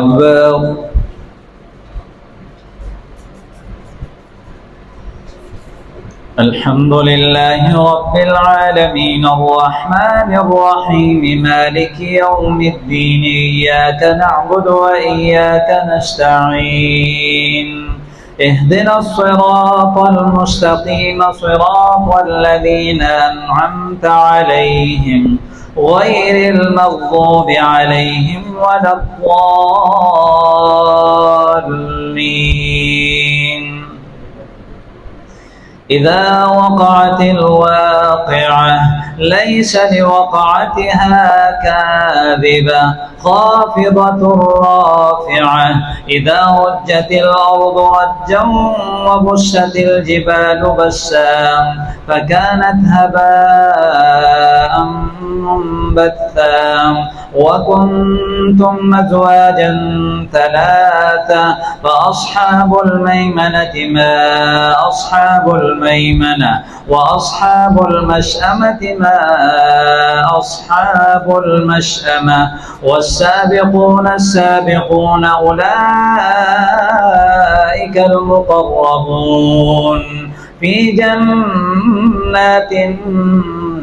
أكبر. الحمد لله رب العالمين الرحمن الرحيم مالك يوم الدين إياك نعبد وإياك نستعين اهدنا الصراط المستقيم صراط الذين أنعمت عليهم غير المغضوب عليهم ولا الضالين. إذا وقعت الواقعة ليس لوقعتها كاذبة خافضة رافعة إذا رجت الأرض رجا وبست الجبال بسا فكانت هباء منبثا وكنتم أزواجا ثلاثة فأصحاب الميمنة ما أصحاب الميمنة وأصحاب المشأمة ما أصحاب المشأمة والسابقون السابقون أولئك المقربون في جنات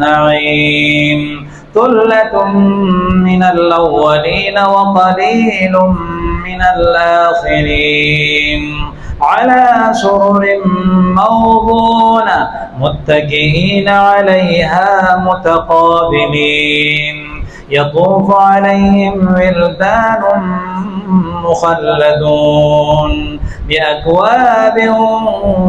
النعيم ثلة من الأولين وقليل من الآخرين على سرر موضونة متكئين عليها متقابلين يطوف عليهم ولدان مخلدون بأكواب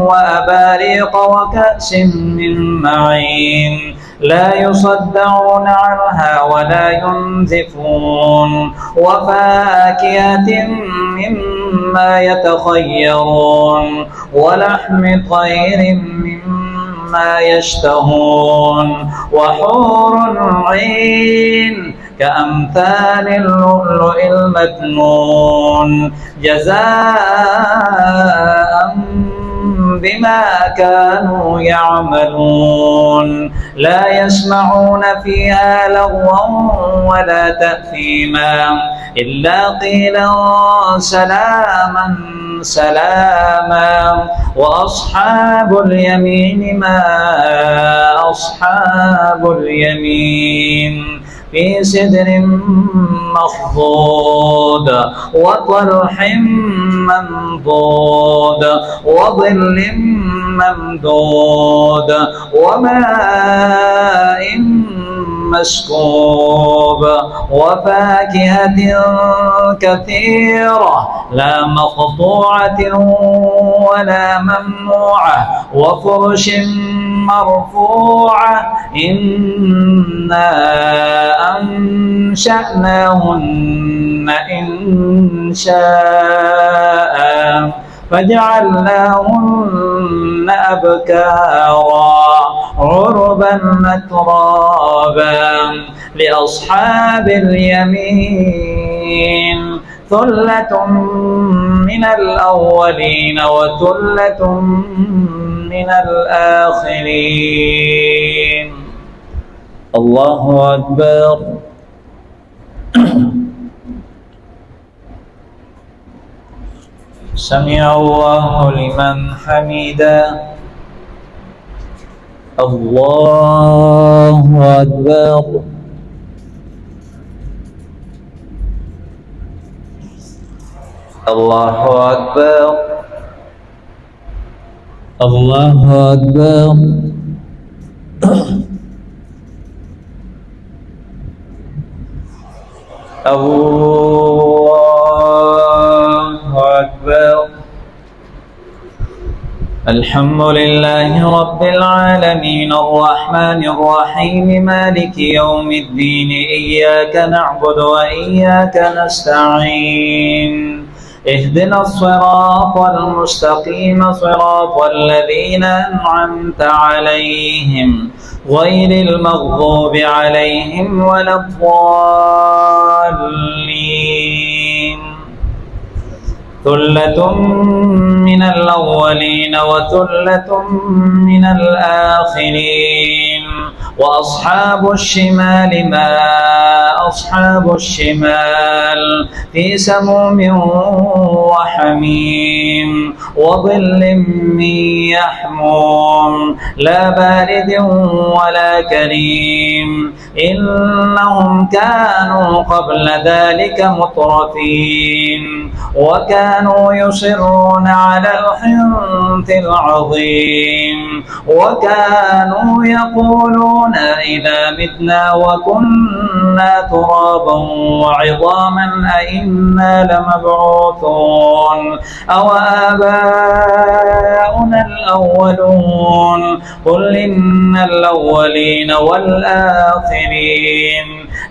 وأباريق وكأس من معين لا يصدعون عنها ولا ينزفون وفاكهة مما يتخيرون ولحم طير مما يشتهون وحور عين كأمثال اللؤلؤ المكنون جزاء بما كانوا يعملون لا يسمعون فيها لغوا ولا تأثيما إلا قيلا سلاما سلاما وأصحاب اليمين ما أصحاب اليمين في سدر مخضود وطلح منضود وظل ممدود وماء مسكوب وفاكهة كثيرة لا مقطوعة ولا ممنوعة وفرش مرفوعة إنا أنشأناهن إنشاء فجعلناهن أبكارا عربا مترابا لأصحاب اليمين ثلة من الأولين وثلة من الآخرين. الله أكبر. سمع الله لمن حمده. الله أكبر. الله أكبر. الله أكبر. الله أكبر. الحمد لله رب العالمين الرحمن الرحيم مالك يوم الدين إياك نعبد وإياك نستعين اهدنا الصراط المستقيم صراط الذين أنعمت عليهم غير المغضوب عليهم ولا الضالين. ثلة من الأولين وثلة من الآخرين وأصحاب الشمال ما أصحاب الشمال في سموم وحميم وظل من يحموم لا بارد ولا كريم إنهم كانوا قبل ذلك مترفين وكانوا يصرون على الحنث العظيم وكانوا يقولون إذا متنا وكنا ترابا وعظاما أئنا لمبعوثون أو آباؤنا الأولون قل إن الأولين والآخرين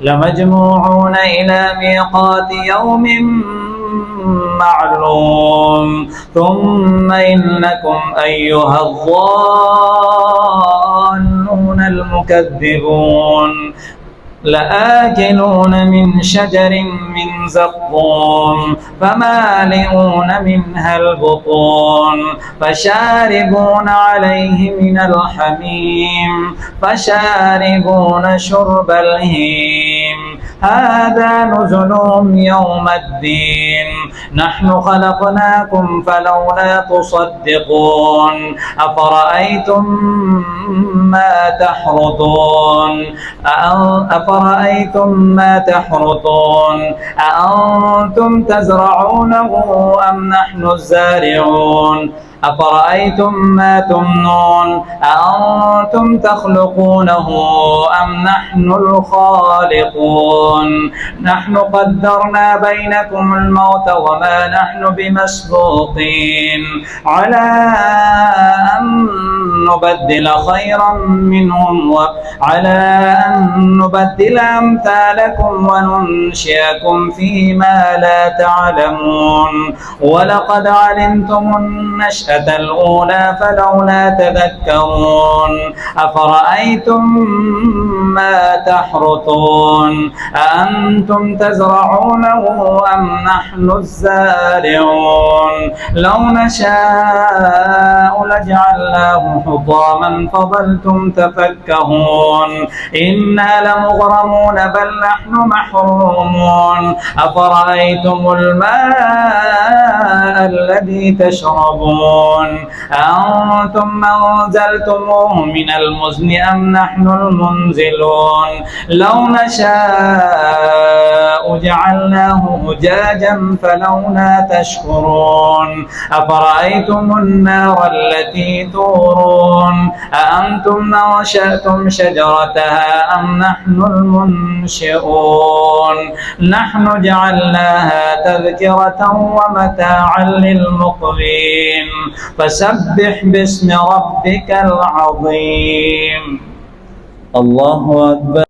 لمجموعون إلى ميقات يوم معلوم ثم إنكم أيها الضالون المكذبون لآكلون من شجر من زقوم فمالئون منها البطون فشاربون عليه من الحميم فشاربون شرب الهيم هذا نزلهم يوم الدين نحن خلقناكم فلولا تصدقون أفرأيتم ما تحرثون أفرأيتم ما تحرثون أأنتم تزرعونه أم نحن الزارعون أفرأيتم ما تمنون أأنتم تخلقونه أم نحن الخالقون نحن قدرنا بينكم الموت وما نحن بمسبوقين على أن نبدل خيرا منهم وعلى أن نبدل أمثالكم وننشئكم فيما لا تعلمون ولقد علمتم النشأة الأولى فلولا تذكرون أفرأيتم ما تحرثون أأنتم تزرعونه أم نحن الزارعون لو نشاء لجعلناه حطاما فظلتم تفكهون إنا لمغرمون بل نحن محرومون أفرأيتم الماء الذي تشربون أنتم أنزلتموه من المزن أم نحن المنزلون لو نشاء جعلناه أجاجا فلولا تشكرون أفرأيتم النار التي تورون أأنتم نشأتم شجرتها أم نحن المنشئون نحن جعلناها تذكرة ومتاعا للمقوين فسبح باسم ربك العظيم الله أكبر.